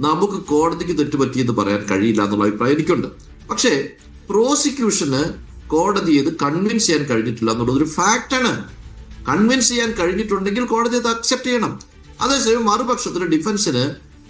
നമുക്ക് കോടതിക്ക് തെറ്റുപറ്റിയെന്ന് പറയാൻ കഴിയില്ല എന്നുള്ള അഭിപ്രായം എനിക്കുണ്ട്. പക്ഷേ പ്രോസിക്യൂഷന് കോടതി ഇത് കൺവിൻസ് ചെയ്യാൻ കഴിഞ്ഞിട്ടില്ല എന്നുള്ളത് ഒരു ഫാക്റ്റാണ്. കൺവിൻസ് ചെയ്യാൻ കഴിഞ്ഞിട്ടുണ്ടെങ്കിൽ കോടതി അത് അക്സെപ്റ്റ് ചെയ്യണം. അതേസമയം മറുപക്ഷത്തിന് ഡിഫൻസിന്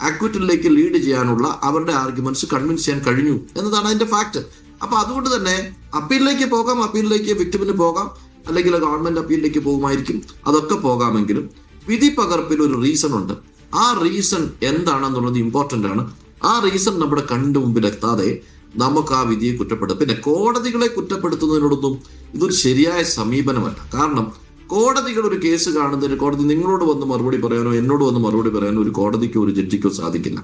അക്വിറ്റലിലേക്ക് ലീഡ് ചെയ്യാനുള്ള അവരുടെ ആർഗ്യുമെന്റ്സ് കൺവിൻസ് ചെയ്യാൻ കഴിഞ്ഞു എന്നതാണ് അതിന്റെ ഫാക്ട്. അപ്പൊ അതുകൊണ്ട് തന്നെ അപ്പീലിലേക്ക് പോകാം, അപ്പീലിലേക്ക് വിക്ടിമിന് പോകാം, അല്ലെങ്കിൽ ഗവൺമെന്റ് അപ്പീലിലേക്ക് പോകുമായിരിക്കും. അതൊക്കെ പോകാമെങ്കിലും വിധി പകർപ്പിൽ ഒരു റീസൺ ഉണ്ട്. ആ റീസൺ എന്താണെന്നുള്ളത് ഇമ്പോർട്ടന്റ് ആണ്. ആ റീസൺ നമ്മുടെ കണ്ണിന്റെ മുമ്പിൽ എത്താതെ നമുക്ക് ആ വിധിയെ കുറ്റപ്പെടുത്തും. പിന്നെ കോടതികളെ കുറ്റപ്പെടുത്തുന്നതിനോടൊന്നും ഇതൊരു ശരിയായ സമീപനമല്ല. കാരണം കോടതികൾ ഒരു കേസ് കാണുന്നതിന് കോടതി നിങ്ങളോട് വന്ന് മറുപടി പറയാനോ എന്നോട് വന്ന് മറുപടി പറയാനോ ഒരു കോടതിക്കോ ഒരു ജഡ്ജിക്കോ സാധിക്കില്ല.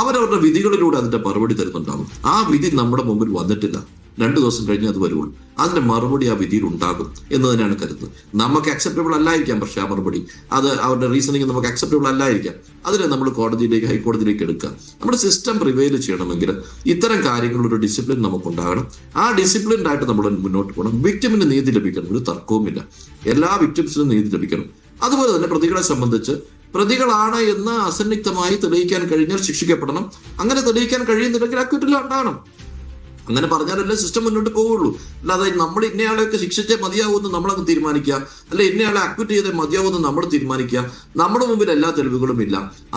അവരവരുടെ വിധികളിലൂടെ അതിന്റെ മറുപടി തരുന്നുണ്ടാകും. ആ വിധി നമ്മുടെ മുമ്പിൽ വന്നിട്ടില്ല, 2 ദിവസം കഴിഞ്ഞ് അത് വരുള്ളൂ. അതിന്റെ മറുപടി ആ വിധിയിൽ ഉണ്ടാകും എന്ന് തന്നെയാണ് കരുതുന്നത്. നമുക്ക് അക്സെപ്റ്റബിൾ അല്ലായിരിക്കാം, പക്ഷെ ആ മറുപടി അത് അവരുടെ റീസണിങ് നമുക്ക് അക്സെപ്റ്റബിൾ അല്ലായിരിക്കാം. അതിനെ നമ്മൾ കോടതിയിലേക്ക് ഹൈക്കോടതിയിലേക്ക് എടുക്കുക. നമ്മുടെ സിസ്റ്റം പ്രിവെയിൽ ചെയ്യണമെങ്കിൽ ഇത്തരം കാര്യങ്ങളൊരു ഡിസിപ്ലിൻ നമുക്കുണ്ടാകണം. ആ ഡിസിപ്ലിൻഡ് ആയിട്ട് നമ്മൾ മുന്നോട്ട് പോകണം. വിക്ടിമിന് നീതി ലഭിക്കണം, ഒരു തർക്കവുമില്ല. എല്ലാ വിക്ടിംസിനും നീതി ലഭിക്കണം. അതുപോലെ തന്നെ പ്രതികളെ സംബന്ധിച്ച് പ്രതികളാണ് എന്ന് അസന്നിഗ്ധമായി തെളിയിക്കാൻ കഴിഞ്ഞാൽ ശിക്ഷിക്കപ്പെടണം. അങ്ങനെ തെളിയിക്കാൻ കഴിയുന്നില്ലെങ്കിൽ അക്വിറ്റൽ ഉണ്ടാകണം. അങ്ങനെ പറഞ്ഞാലല്ലേ സിസ്റ്റം മുന്നോട്ട് പോവുള്ളൂ. അല്ലാതെ നമ്മൾ ഇന്നയാളെയൊക്കെ ശിക്ഷിച്ചേ മതിയാവുമെന്ന് നമ്മളങ്ങ് തീരുമാനിക്കുക, അല്ലെ ഇന്നയാളെ അക്വിറ്റ് ചെയ്തേ മതിയാവുമെന്ന് നമ്മൾ തീരുമാനിക്കുക. നമ്മുടെ മുമ്പിൽ എല്ലാ തെളിവുകളും ഇല്ല.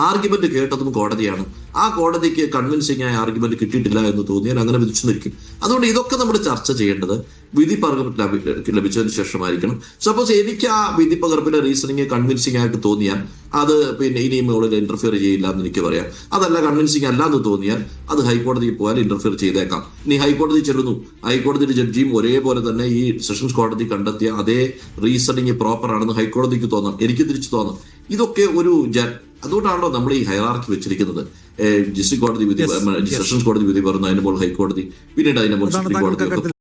ആർഗ്യുമെന്റ് കേട്ടതും കോടതിയാണ്. ആ കോടതിക്ക് കൺവിൻസിംഗ് ആയ ആർഗ്യുമെന്റ് കിട്ടിയിട്ടില്ല എന്ന് തോന്നിയാൽ അങ്ങനെ വിധിച്ചു നിൽക്കും. അതുകൊണ്ട് ഇതൊക്കെ നമ്മൾ ചർച്ച ചെയ്യേണ്ടത് വിധി പകർപ്പ് ലഭിച്ചതിന് ശേഷമായിരിക്കണം. സപ്പോസ് എനിക്ക് ആ വിധി പകർപ്പിലെ റീസണിങ് കൺവിൻസിംഗ് ആയിട്ട് തോന്നിയാൽ അത് പിന്നെ ഇനിയും മുകളിൽ ഇന്റർഫിയർ ചെയ്യില്ല എന്ന് എനിക്ക് പറയാം. അതല്ല കൺവിൻസിംഗ് അല്ല എന്ന് തോന്നിയാൽ അത് ഹൈക്കോടതിയിൽ പോയാൽ ഇന്റർഫിയർ ചെയ്തേക്കാം. ഇനി ഹൈക്കോടതി ചെല്ലുന്നു, ഹൈക്കോടതിയുടെ ജഡ്ജിയും ഒരേപോലെ തന്നെ ഈ സെഷൻസ് കോടതി കണ്ടെത്തിയ അതേ റീസണിങ് പ്രോപ്പർ ആണെന്ന് ഹൈക്കോടതിക്ക് തോന്നാം, എനിക്ക് തിരിച്ചു തോന്നാം. ഇതൊക്കെ ഒരു അതുകൊണ്ടാണല്ലോ നമ്മൾ ഈ ഹൈറാർക്കി വെച്ചിരിക്കുന്നത്. ഡിസ്ട്രിക്ട് കോടതി വിധി, സെഷൻസ് കോടതി വിധി പറഞ്ഞു, അതിന് മുകളിൽ ഹൈക്കോടതി, പിന്നീട് അതിന് മുകളിൽ സുപ്രീം കോടതി.